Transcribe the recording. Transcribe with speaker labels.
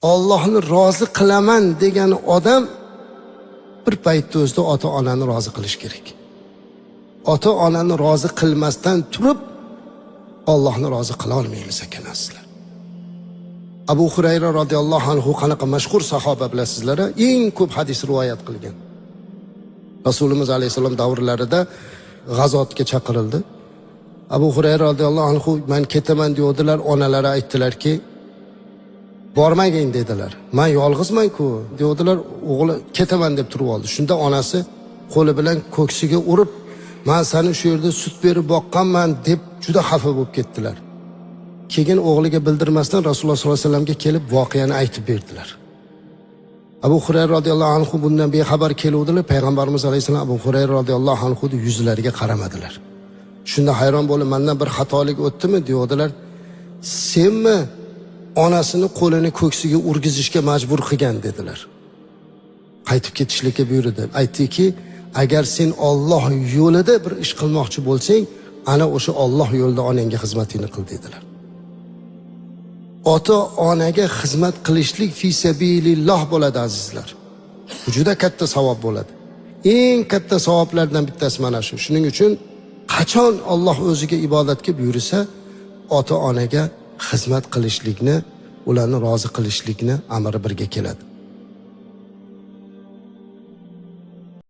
Speaker 1: Allohni rozi qilaman degan odam bir paytda o'zida ota-onani rozi qilish kerak. Ota-onani rozi qilmasdan turib Allohni rozi qila olmaymiz ekanasizlar. Abu Hurayra radhiyallohu anhu qanaqa mashhur sahoba bilasizlar, eng ko'p hadis rivoyat qilgan. Rasulimiz alayhisalom davrlarida g'azotga chaqirildi. Abu Hurayra radhiyallohu anhu men ketaman deydilar, onalari aytdilarki, bormagin dedilar. Men yolg'izman-ku deydilar, o'g'li ketaman deb turib oldi. Shunda onasi qo'li bilan ko'ksiga urib, men seni shu yerda sut berib boqqanman deb juda xafa bo'lib ketdilar. Keyin o'g'liga bildirmasdan Rasululloh sollallohu alayhi vasallamga kelib voqeani aytib berdilar. Abu Hurayra radhiyallohu anhu bundan bexabar keluvdilar. Payg'ambarimiz alayhisalom Abu Hurayra radhiyallohu anhu yuzlariga qaramadilar. Shunda hayron bo'lib, mendan bir xatolik o'tdimi deydilar. Senmi onasini qo'lini ko'ksiga urgizishga majbur qilgan dedilar. Qaytib ketishlikka buyurdi. Aytdiki, agar sen Alloh yo'lida bir ish qilmoqchi bo'lsang, ana o'sha Alloh yo'lida onangga xizmatingni qil dedilar. Ota-onaga xizmat qilishlik fi sabililloh bo'ladi azizlar. Juda katta savob bo'ladi. Eng katta savoblardan bittasi mana shu. Shuning uchun qachon Alloh o'ziga ibodatga buyursa, ota-onaga xizmat qilishlikni, ularni rozi qilishlikni amri birga keladi.